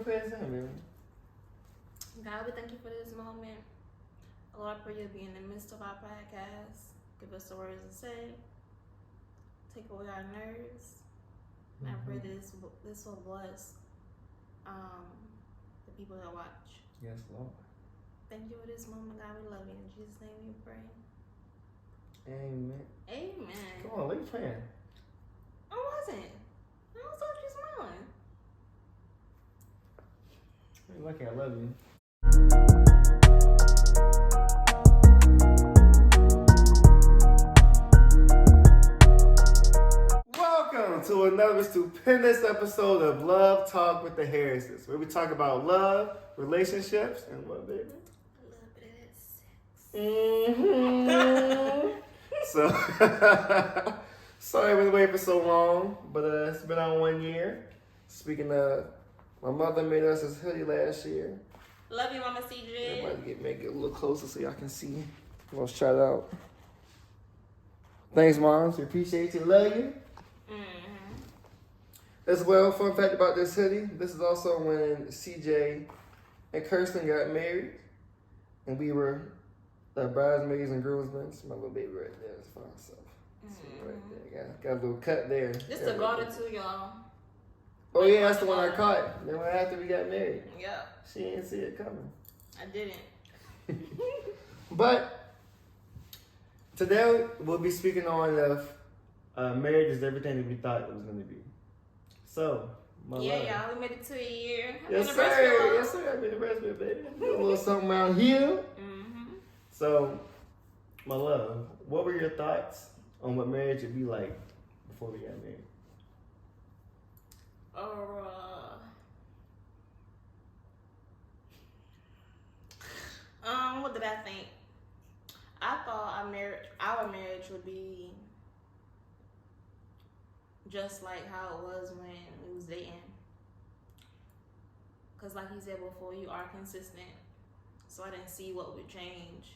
pray us in, baby. God, we thank you for this moment. Lord, I pray you'll be in the midst of our podcast. Give us the words to say. Take away our nerves. And I pray that this will bless the people that watch. Yes, Lord. Thank you for this moment, God. We love you. In Jesus' name we pray. Amen. Amen. Come on, what are you playing? I wasn't. I was just smiling. You're lucky I love you. Welcome to another stupendous episode of Love Talk with the Harrises, where we talk about love, relationships, and what, baby? A little bit of sex. So, sorry we've been waiting for so long, but it's been on 1 year. Speaking of, my mother made us this hoodie last year. Love you, Mama CJ. Everybody make it a little closer so y'all can see. Let's try it out. Thanks, Moms. We appreciate you. Love you. As well, fun fact about this hoodie. This is also when CJ and Kirsten got married. And we were bridesmaids and groomsmen. My little baby right there is fine stuff. Right there. Got a little cut there. This the garter too, y'all. Oh yeah, that's the one I caught. Then right after we got married. Yeah. She didn't see it coming. I didn't. But today we'll be speaking on if marriage is everything that we thought it was going to be. So, my love. Y'all, we made it to a year. Yes, sir. Yes, sir. Happy anniversary, baby. Do a little something around here. So, my love, what were your thoughts on what marriage would be like before we got married? What did I think? I thought our marriage would be just like how it was when we was dating. Cause like you said before, you are consistent. So I didn't see what would change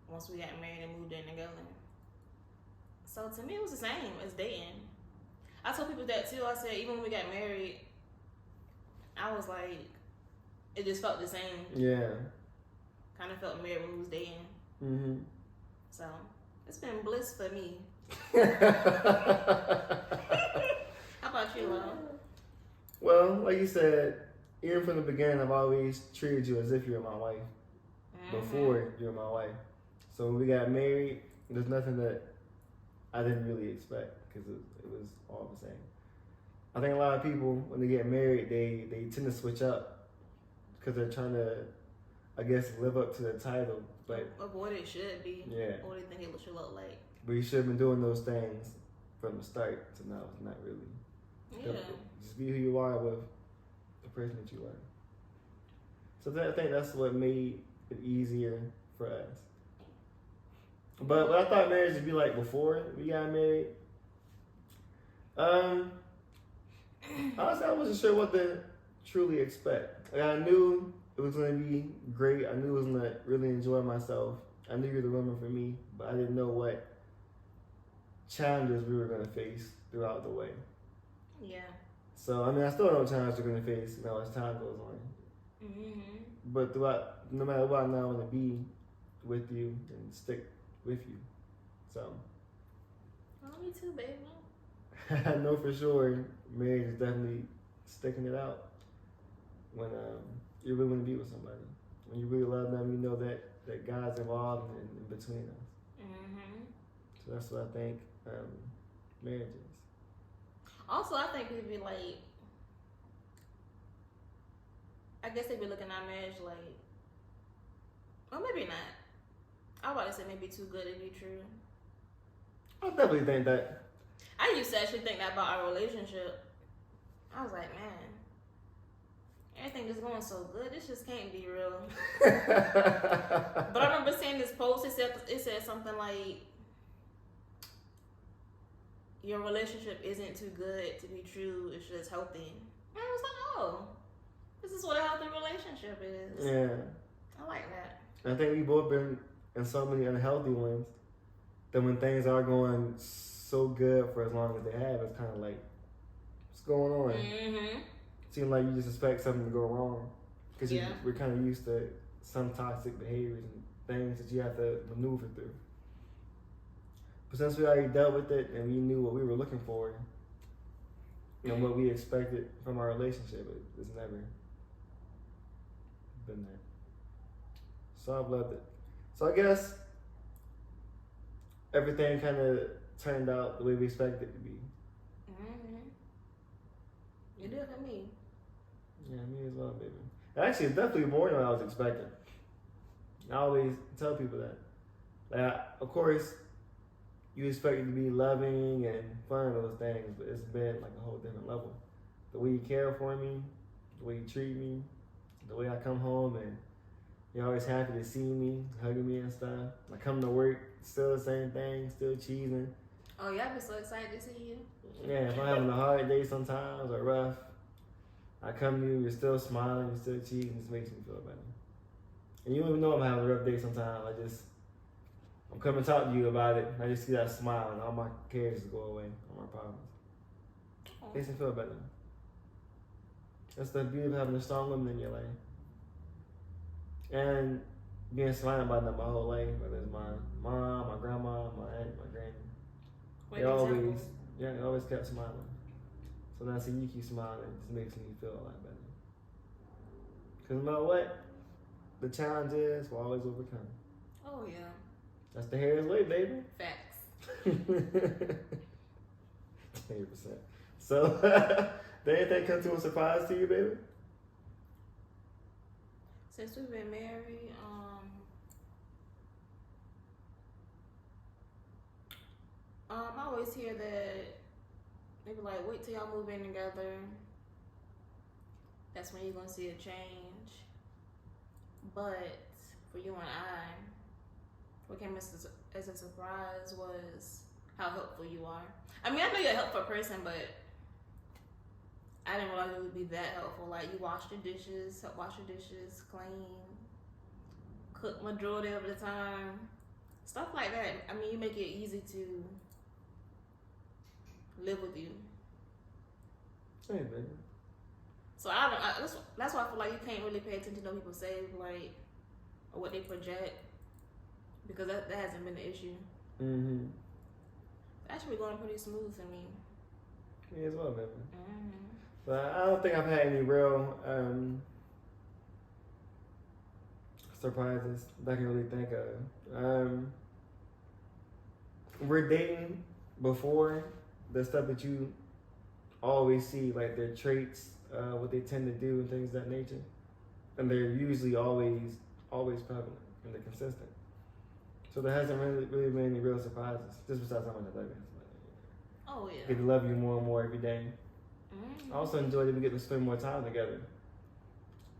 once we got married and moved in together. So to me, it was the same as dating. I told people that too. I said even when we got married, I was like, it just felt the same. Yeah. Kind of felt married when we was dating. Mm-hmm. So it's been bliss for me. How about you, Love? Well, like you said, even from the beginning, I've always treated you as if you were my wife. Before you were my wife. So when we got married, there's nothing that I didn't really expect because it was all the same. I think a lot of people, when they get married, they tend to switch up because they're trying to, I guess, live up to the title. But of what it should be. Yeah. Or what do you think it should look like? But you should have been doing those things from the start. So now it's not really. Yeah. Just be who you are with the person that you are. So I think that's what made it easier for us. But what I thought marriage would be like before we got married, honestly, I wasn't sure what to truly expect. Like, I knew it was going to be great. I knew I was going to really enjoy myself. I knew you were the woman for me, but I didn't know what challenges we were going to face throughout the way. Yeah. So, I mean, I still know what challenges we're going to face, as time goes on. But throughout, no matter what, I know I want to be with you and stick with you. So. Oh, me too, baby. I know for sure marriage is definitely sticking it out when you really want to be with somebody. When you really love them, you know that God's involved in between us. So that's what I think marriage is. Also, I think we'd be like, I guess they'd be looking at marriage like, well, maybe not. I was about to say maybe too good to be true. I definitely think that. I used to actually think that about our relationship. I was like, man, everything just going so good. This just can't be real. But I remember seeing this post. It said something like, your relationship isn't too good to be true. It's just healthy. And I was like, oh, this is what a healthy relationship is. Yeah. I like that. I think we both been in so many unhealthy ones that when things are going so good for as long as they have, it's kind of like, what's going on? seem like you just expect something to go wrong because Yeah. we're kind of used to some toxic behaviors and things that you have to maneuver through. But since we already dealt with it and we knew what we were looking for and what we expected from our relationship, it's never been there. So I've loved it. So I guess everything kind of turned out the way we expected it to be. You did for me. Yeah, me as well, baby. Actually, it's definitely more than I was expecting. I always tell people that. Like, of course, you expect it to be loving and fun and those things, but it's been like a whole different level. The way you care for me, the way you treat me, the way I come home and you're always happy to see me, hugging me and stuff. I come to work, still the same thing, still cheesing. Oh, yeah, I've been so excited to see you. Yeah, if I'm having a hard day sometimes or rough, I come to you, you're still smiling, you're still cheesing, it just makes me feel better. And you don't even know I'm having a rough day sometimes. I'm coming to talk to you about it. I just see that smile and all my cares go away, all my problems. Makes me feel better. That's the beauty of having a strong woman in your life. And being surrounded by them my whole life, whether it's my mom, my grandma, my aunt, my granny. They always kept smiling. So now I see you keep smiling, it just makes me feel a lot better. Because no matter what the challenge is, we'll always overcome. Oh, yeah. That's the Harris way, baby. Facts. 100%. So, did anything come to a surprise to you, baby? Since we've been married, I always hear that they be like, wait till y'all move in together. That's when you're gonna see a change. But for you and I, what came as a surprise was how helpful you are. I mean, I know you're a helpful person, but I didn't realize it would be that helpful. Like, you wash the dishes, help wash the dishes, clean, cook majority of the time, stuff like that. I mean, you make it easy to live with you. Hey, baby. So that's why I feel like you can't really pay attention to what people say, like, or what they project, because that hasn't been the issue. Mm-hmm. It's actually going pretty smooth for me. Me as well, baby. Mm-hmm. But I don't think I've had any real surprises that I can really think of. We're dating before the stuff that you always see, like their traits, what they tend to do, and things of that nature, and they're usually always prevalent and they're consistent. So there hasn't really been any real surprises, just besides how much I love you. Oh yeah. Get to love you more and more every day. Mm-hmm. I also enjoy that we get to spend more time together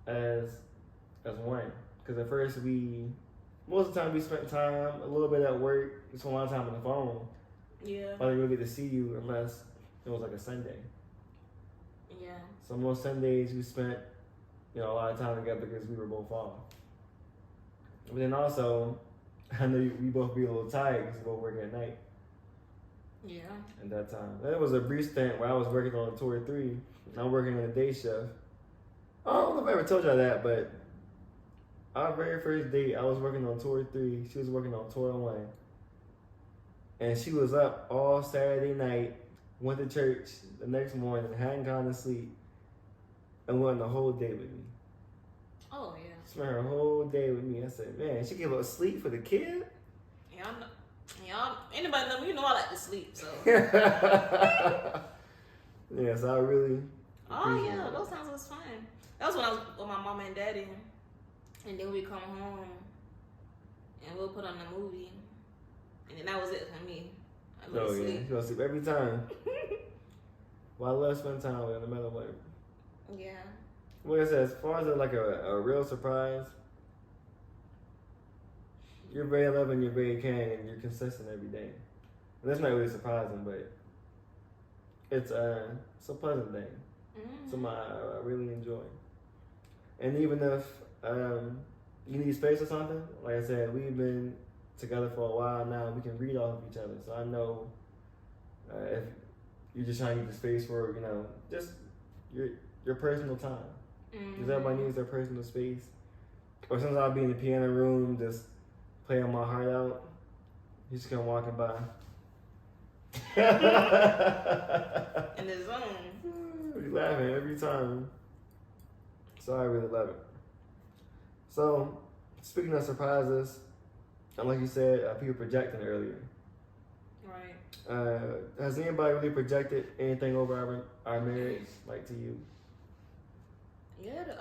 as one. Because at first most of the time we spent time a little bit at work, we spent a lot of time on the phone. Yeah. I didn't really get to see you unless it was like a Sunday. Yeah. So most Sundays we spent, a lot of time together because we were both off. But then also, I know we both be a little tired because we both work at night. Yeah. At that time. There was a brief stint where I was working on Tour 3 and I'm working on a day shift. I don't know if I ever told y'all that, but our very first date, I was working on Tour 3, she was working on Tour 1. And she was up all Saturday night, went to church the next morning, hadn't gone to sleep, and went the whole day with me. Oh yeah. Spent her whole day with me. I said, man, she gave up sleep for the kid? Y'all, anybody know me, you know I like to sleep, so. Yeah, so I really. Oh yeah, those times was fun. That was when I was with my mom and daddy, and then we come home, and we'll put on the movie, and then that was it for me. I go to sleep. She goes to sleep every time. Well, I love spending time with her, no matter what. Yeah. Like I said, as far as like a real surprise, you're very loving, you're very caring, and you're consistent every day. And that's not really surprising, but it's a pleasant thing. Mm-hmm. Something I really enjoy. And even if you need space or something, like I said, we've been together for a while now. We can read off of each other, so I know if you're just trying to get the space for, just your personal time. Mm-hmm. Because everybody needs their personal space. Or sometimes I'll be in the piano room just playing my heart out. You just come walking by. In the zone. Be laughing every time. So I really love it. So, speaking of surprises, and like you said, people projecting earlier. Right. Has anybody really projected anything over our marriage, like to you? Yeah, the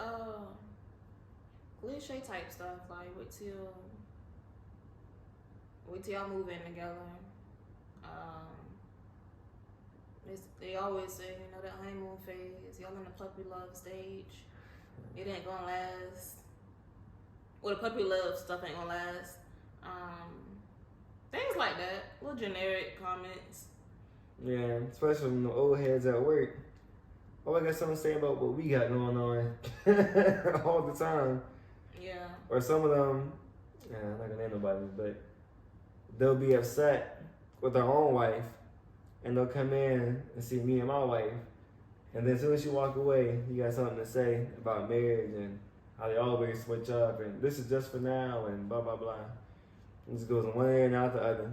cliche type stuff, like wait till y'all move in together. They always say, you know, that honeymoon phase, y'all in the puppy love stage. It ain't gonna last. Well, the puppy love stuff ain't gonna last. Things like that. Little generic comments. Yeah, especially when the old heads at work. Oh, I got something to say about what we got going on all the time. Yeah. Or some of them, I'm not gonna name nobody, but they'll be upset with their own wife, and they'll come in and see me and my wife, and then as soon as you walk away, you got something to say about marriage and how they always switch up, and this is just for now, and blah blah blah. It just goes one ear and out the other.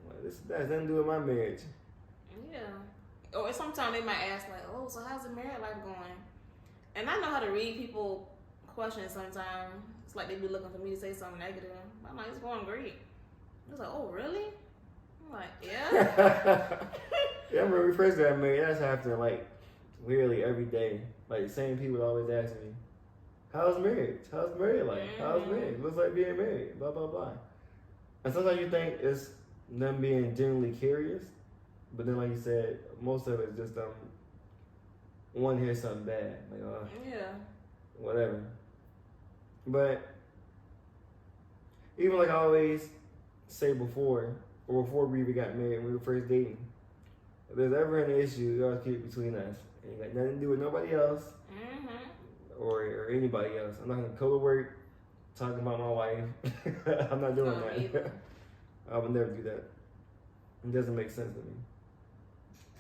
Like, that has nothing to do with my marriage. Yeah. Or sometimes they might ask like, "Oh, so how's the married life going?" And I know how to read people questions sometimes. It's like they be looking for me to say something negative. I'm like, it's going great. It's like, oh really? I'm like, yeah. Yeah, I remember we first got married. That's happening like literally every day. Like the same people always ask me, "How's marriage? How's married life? How's marriage? What's like being married?" Blah blah blah. And sometimes you think it's them being genuinely curious, but then like you said, most of it is just one hear something bad, like yeah, whatever. But even like I always say before we even got married, when we were first dating, if there's ever an issue, you gotta keep it between us. It ain't got nothing to do with nobody else or anybody else. I'm not gonna go to work talking about my wife. I'm not doing that. Either. I would never do that. It doesn't make sense to me.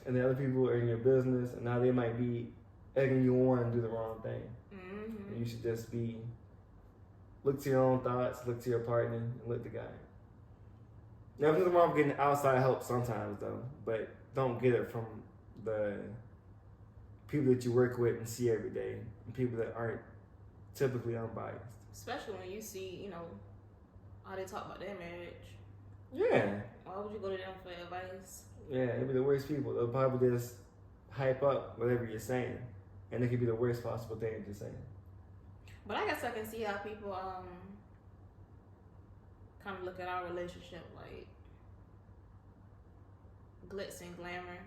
And the other people are in your business, and now they might be egging you on to do the wrong thing. And you should just look to your own thoughts, look to your partner, and look to God. Now, there's nothing wrong with getting outside help sometimes, though, but don't get it from the people that you work with and see every day, and people that aren't typically unbiased. Especially when you see, you know, how they talk about their marriage. Yeah. Why would you go to them for advice? Yeah, it'd be the worst people. They'll probably just hype up whatever you're saying, and it could be the worst possible thing that you're saying. But I guess I can see how people kind of look at our relationship like glitz and glamour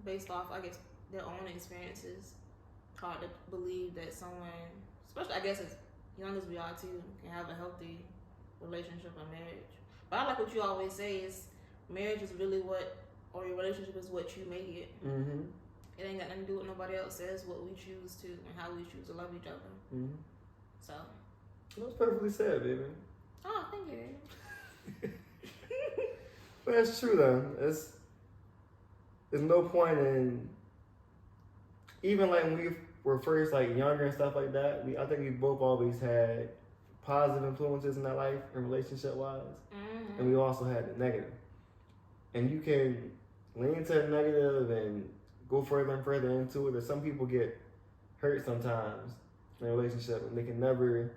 based off, I guess, their own experiences. Hard to believe that someone, especially I guess as young as we are too, can have a healthy relationship or marriage. But I like what you always say is marriage is really or your relationship is what you make it. It ain't got nothing to do with nobody else says, what we choose to and how we choose to love each other. So. That's perfectly said, baby. Oh, thank you. But it's true though. There's no point in, even like when we were first like younger and stuff like that. I think we both always had positive influences in our life and relationship wise, and we also had the negative. And you can lean to the negative and go further and further into it. Or some people get hurt sometimes in a relationship and they can never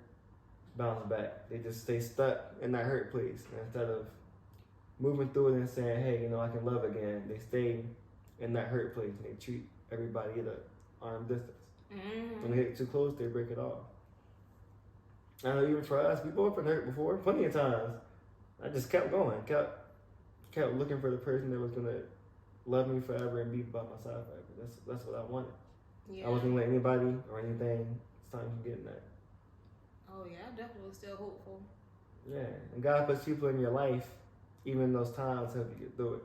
bounce back. They just stay stuck in that hurt place. And instead of moving through it and saying, hey, you know, I can love again, they stay in that hurt place and they treat everybody at an arm distance. When they get too close, they break it off. I know even for us, we both been hurt before, plenty of times. I just kept going, kept looking for the person that was gonna love me forever and be by my side forever. That's what I wanted. Yeah. I wasn't gonna let anybody or anything stop me from getting that. Oh yeah, I'm definitely still hopeful. Yeah, and God puts people in your life, even in those times, to help you get through it.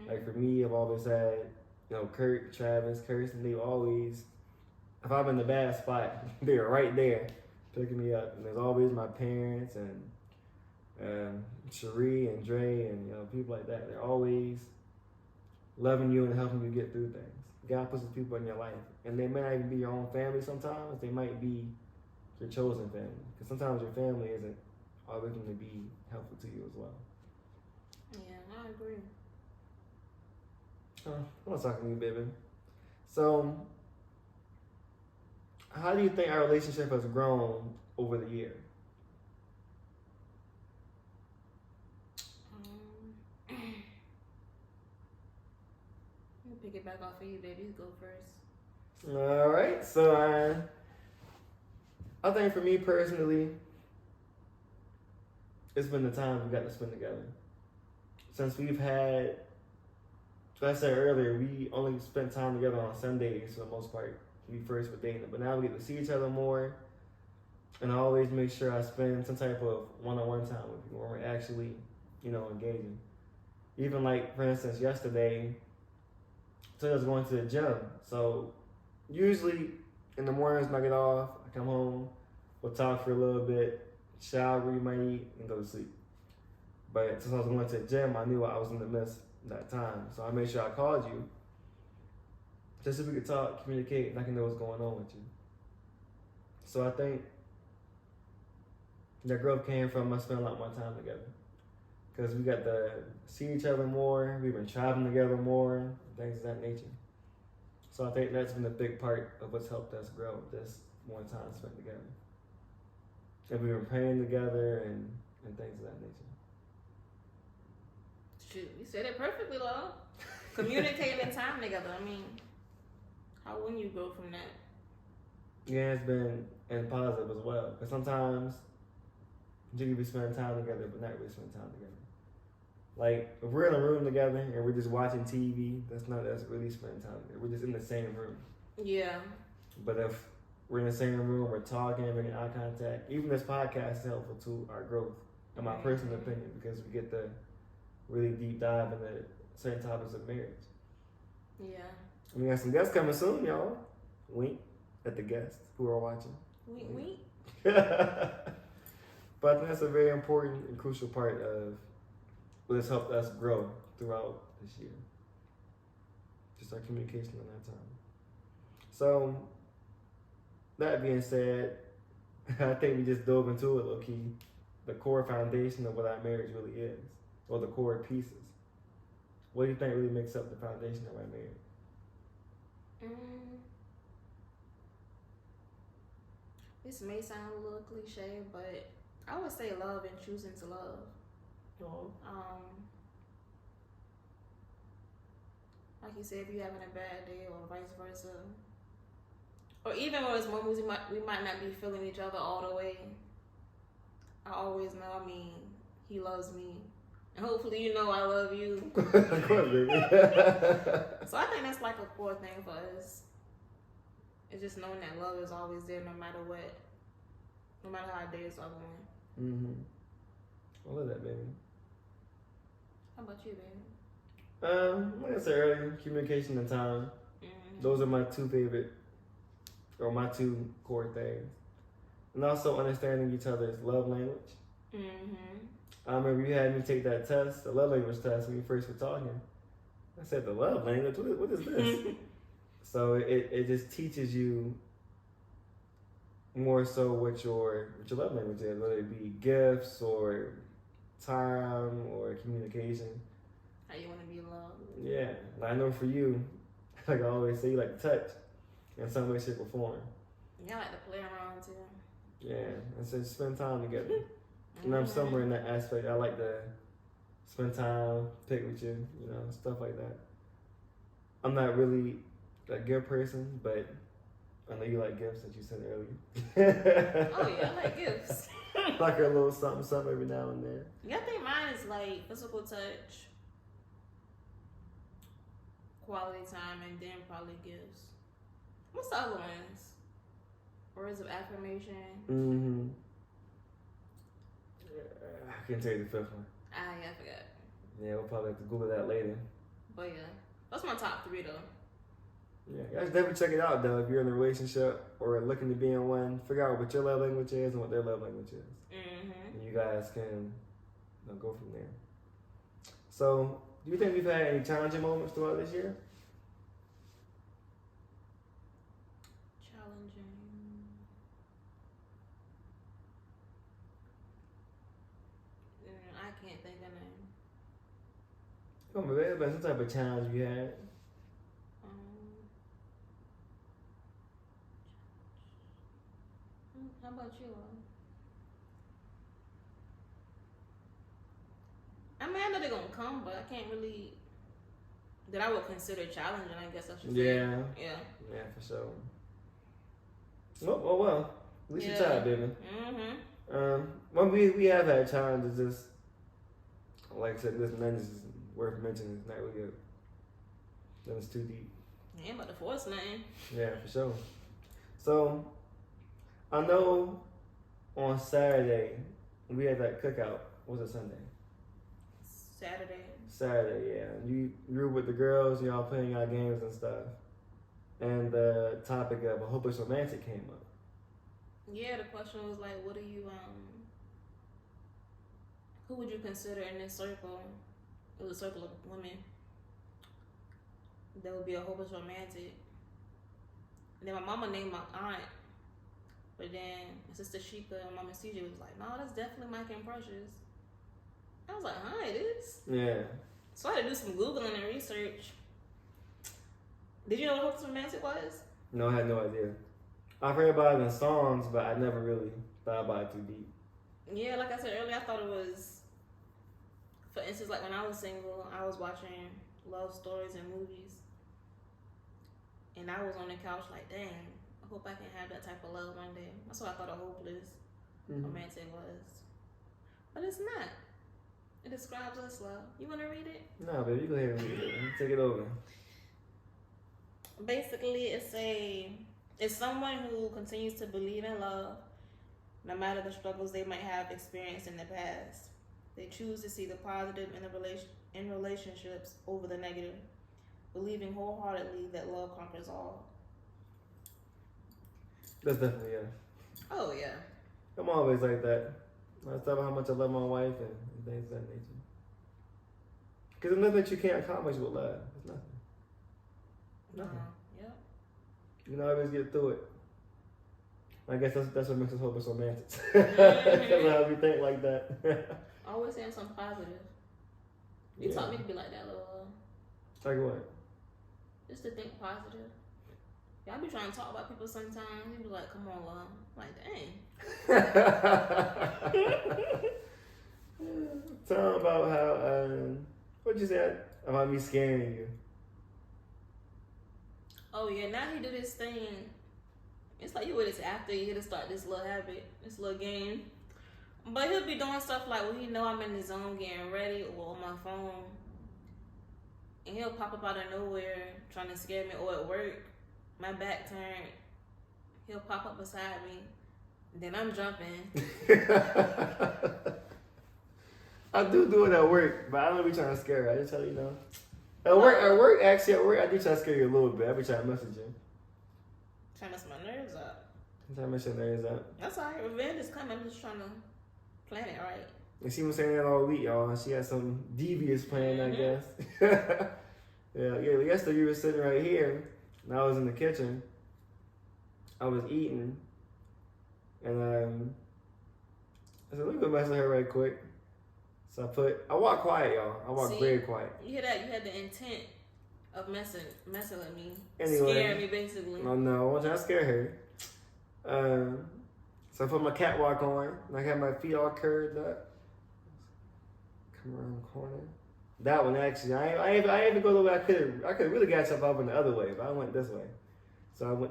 Like for me, I've always had, you know, Kurt, Travis, Kirsten. They've always, if I'm in the bad spot, they're right there picking me up. And there's always my parents and Cherie and Dre and, you know, people like that. They're always loving you and helping you get through things. God puts these people in your life, and they may not even be your own family. Sometimes they might be your chosen family, because sometimes your family isn't always going to be helpful to you as well. Yeah, I agree. I want to talk to you, baby. So, how do you think our relationship has grown over the year? Let me pick it back off of you, baby. You go first. All right. So, I think for me personally, it's been the time we got to spend together. Since we've had, like I said earlier, we only spent time together on Sundays for the most part. We first were dating, but now we get to see each other more. And I always make sure I spend some type of one-on-one time with you, where we're actually, engaging. Even like, for instance, yesterday, so I was going to the gym. So usually in the mornings when I get off, I come home, we'll talk for a little bit, shower, you might eat, and go to sleep. But since I was going to the gym, I knew I was going to miss that time. So I made sure I called you, just so we could talk, communicate, and I can know what's going on with you. So I think that growth came from us spending a lot more time together. Because we got to see each other more, we've been traveling together more, things of that nature. So I think that's been a big part of what's helped us grow, this more time spent together. And we've been praying together and things of that nature. Shoot, you said it perfectly, though. Communicating and time together. I mean, how wouldn't you grow from that? Yeah, it's been and positive as well. Because sometimes you can be spending time together, but not really spending time together. Like, if we're in a room together and we're just watching TV, that's not us really spending time together. We're just in the same room. Yeah. But if we're in the same room, we're talking, making eye contact, even this podcast is helpful to our growth, in my personal opinion, because we get to really deep dive into certain topics of marriage. Yeah. We got some guests coming soon, y'all. Wink at the guests who are watching. Wink, wink. But I think that's a very important and crucial part of what has helped us grow throughout this year. Just our communication in that time. So, that being said, I think we just dove into it, low-key, the core foundation of what our marriage really is, or the core pieces. What do you think really makes up the foundation of our marriage? This may sound a little cliche, but I would say love and choosing to love. Oh. Like you said, if you're having a bad day or vice versa, or even when it's moments we might not be feeling each other all the way, I always know, he loves me. And hopefully you know I love you. Of course, baby. So I think that's like a core thing for us. It's just knowing that love is always there no matter what. No matter how our days are going. Mm-hmm. I love that, baby. How about you, baby? Like I said earlier, communication and time. Mm-hmm. Those are my two favorite, or my two core things. And also understanding each other's love language. Mm-hmm. I remember you had me take that test, the love language test, when we first were talking. I said, the love language? What is this? So it just teaches you more so what your love language is, whether it be gifts or time or communication. How you want to be loved. Yeah. I know for you, like I always say, you like to touch in some way, shape, or form. Yeah, I like to play around too. Yeah. And so spend time together. And I'm somewhere in that aspect. I like to spend time, pick with you, stuff like that. I'm not really a gift person, but I know you like gifts that you said earlier. Oh yeah, I like gifts. Like a little something every now and then. Yeah, I think mine is like physical touch, quality time, and then probably gifts. What's the other ones? Words of affirmation. Mm-hmm. I can tell you the fifth one. Yeah, I forgot. Yeah, we'll probably have to Google that later. But yeah, that's my top 3 though. Yeah, guys, definitely check it out though. If you're in a relationship or looking to be in one, figure out what your love language is and what their love language is. Mm-hmm. And you guys can go from there. So, do you think we've had any challenging moments throughout this year? I can't think of name. Come on, man. Some type of challenge you had. How about you? I mean, I know they're gonna come, but I can't really. That I would consider challenging. I guess I should say. Yeah. Yeah. Yeah, for sure. Well. At least you tried, baby. Well, we have had challenges. Just like I said, this none is worth mentioning. It's not really nothing's too deep. You ain't about to force nothing. Yeah, for sure. So I know on Saturday we had that cookout. Was it Sunday? Saturday, yeah. You were with the girls, y'all playing our games and stuff. And the topic of a hopeless romantic came up. Yeah, the question was like, what do you who would you consider in this circle? It was a circle of women that would be a hopeless romantic. And then my mama named my aunt, but then my sister Sheikah and Mama CJ was like, no, that's definitely Mike and Precious. I was like, huh, it is? Yeah. So I had to do some Googling and research. Did you know what hopeless romantic was? No, I had no idea. I've heard about it in songs, but I never really thought about it too deep. Yeah, like I said earlier, I thought it was, for instance, like when I was single, I was watching love stories and movies. And I was on the couch like, dang, I hope I can have that type of love one day. That's what I thought a hopeless romantic was. But it's not. It describes us, love. You want to read it? No, baby, you go ahead and read it. Take it over. Basically, it's someone who continues to believe in love, no matter the struggles they might have experienced in the past. They choose to see the positive in relationships over the negative, believing wholeheartedly that love conquers all. That's definitely, yeah. Oh, yeah. I'm always like that. I talk about how much I love my wife and things of that nature. Because there's nothing that you can't accomplish with love. It's nothing. Nothing. Yep. You can always get through it. I guess that's what makes us hopeless romantics. Because how we think like that. Always saying something positive. You taught me to be like that, little. Like what? Just to think positive. Y'all be trying to talk about people sometimes. You be like, come on, love. I'm like, dang. Tell them about how, what you said about me scaring you. Oh, yeah, now he do this thing. It's like you with this after you to start this little habit, this little game. But he'll be doing stuff like when he know I'm in the zone getting ready or on my phone. And he'll pop up out of nowhere trying to scare me, or at work, my back turned, he'll pop up beside me, then I'm jumping. I do it at work, but I don't be trying to scare her. I just tell you, At work, I do try to scare you a little bit. I be trying to message you. Trying to mess my nerves up. I'm trying to mess your nerves up. That's all right. Revenge is coming. I'm just trying to plan it right. And she was saying that all week, y'all. She had some devious plan, I guess. Yeah. Yesterday you were sitting right here, and I was in the kitchen. I was eating, and I said, let me go mess with her right quick. So I walk quiet, y'all. I walk very quiet. You hear that? You had the intent of messing with me. Anyway, scaring me, basically. Oh, no, I wasn't trying to scare her. So I put my catwalk on, and I had my feet all curved up. Come around the corner. That one, actually. I ain't even go the way I could. I could really got yourself up in the other way, but I went this way. So I went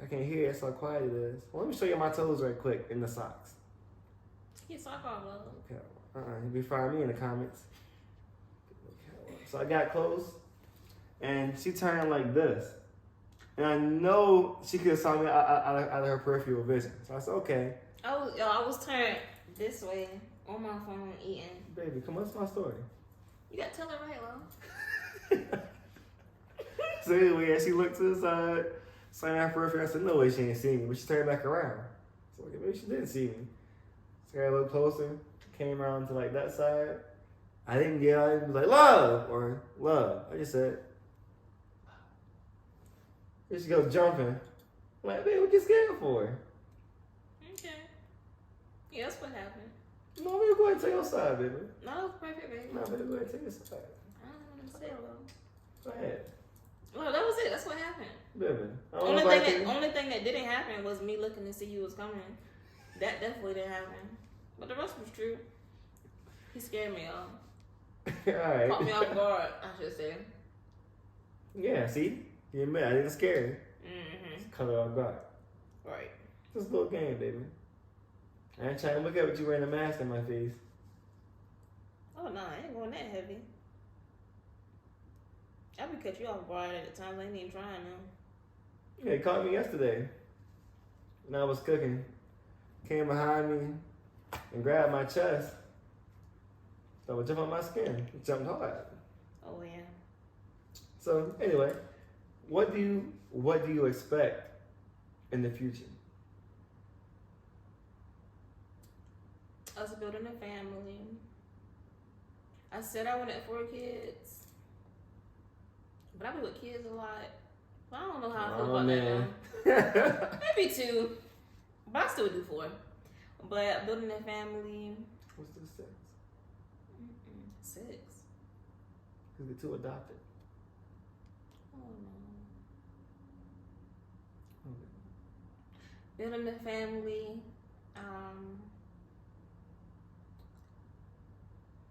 I can't hear it, so quiet it is. Well, let me show you my toes right quick in the socks. Get sock off, love. Okay. You'll be firing me in the comments. So I got close, and she turned like this. And I know she could have saw me out of her peripheral vision. So I said, okay. I was turned this way on my phone eating. Baby, come on, that's my story. You got to tell her right, love. So anyway, as she looked to the side, saw her peripheral, I said, no way she ain't seen me. But she turned back around. So maybe she didn't see me. So I got a little closer, came around to like that side. I didn't yell, I didn't be like, love, or love. I just said, Here she goes jumping. I'm like, babe, what you scared for? Okay. Yeah, that's what happened. No, baby, go ahead and tell your side, baby. No, it was perfect, baby. No, baby, go ahead and tell your side. I don't know what to say, though. Go ahead. Well, that was it. That's what happened. Baby. I don't know about you. Only thing that didn't happen was me looking to see you was coming. That definitely didn't happen. But the rest was true. He scared me, y'all. Alright. Caught me off guard, I should say. Yeah, see? You admit I didn't scare you. Mm-hmm. Just caught her off guard. Right. Just a little game, baby. I ain't trying to look at what you wearing a mask in my face. Oh, no, I ain't going that heavy. I would cut you off guard at the times I ain't even trying now. Yeah, he caught me yesterday. When I was cooking. Came behind me and grabbed my chest. So I would jump on my skin. It jumped hard. Oh, yeah. So anyway, what do you expect in the future? Us building a family. I said I wanted 4 kids. But I be with kids a lot. But I don't know how I feel about that now. Maybe 2. But I still do 4. But building a family. What's the 6? 6. Because the 2 adopted. Oh no. Okay. Building a family.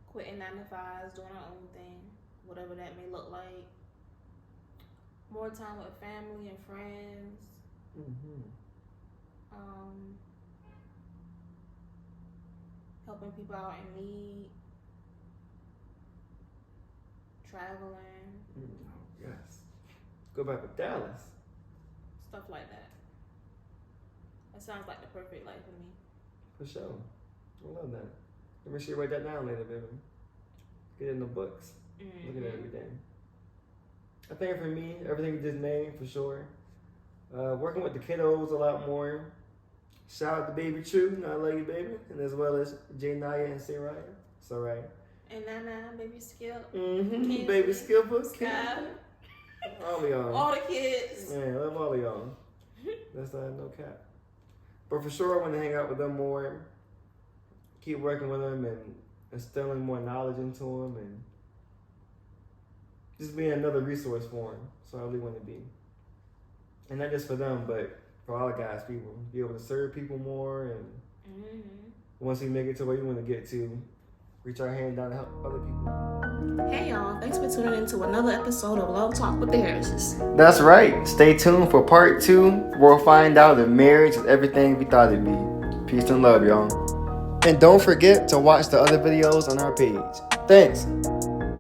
Quitting 9 to 5s, doing our own thing, whatever that may look like. More time with family and friends. Mm-hmm. Helping people out in need. Traveling. Yes. Go back to Dallas. Stuff like that. That sounds like the perfect life for me. For sure. I love that. Let me sure you write that down later, baby. Get it in the books. Mm-hmm. Look at everything. I think for me, everything you just named, for sure. Working with the kiddos a lot more. Shout out to Baby True, I love you, baby. And as well as J Naya and Saraya. Soraya. And Nana, Baby Skip. Mm-hmm. Baby Skipper. Sky. All of y'all. All the kids. Man, I love all of y'all. That's not no cap. But for sure, I want to hang out with them more. Keep working with them and instilling more knowledge into them and just being another resource for them. So I really want to be. And not just for them, but for all guys, people. Be able to serve people more and once we make it to where you want to get to, reach our hand down to help other people. Hey y'all, thanks for tuning in to another episode of Love Talk with the Harrises. That's right. Stay tuned for part 2. We'll find out if marriage is everything we thought it'd be. Peace and love, y'all. And don't forget to watch the other videos on our page. Thanks.